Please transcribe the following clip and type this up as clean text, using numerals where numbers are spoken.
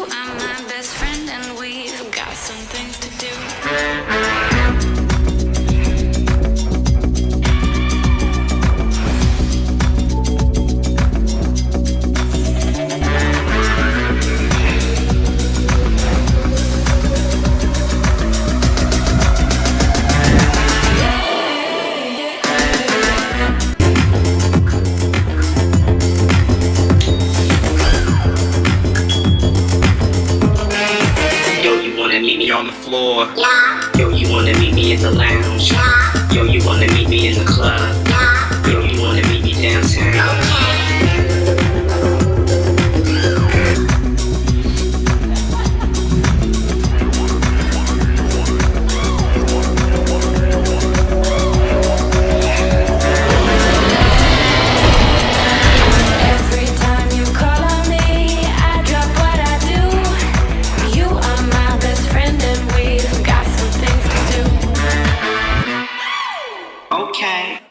are my best friend, and we've got some things to do. Yo, you wanna meet me on the floor? Yeah, Yo, you wanna meet me at the lounge? yeah, Yo, you wanna meet me in the club? yeah, Yo, you wanna meet me downtown? okay. Every time you call on me, I drop what I do. You are my best friend, and we've got some things to do. Okay.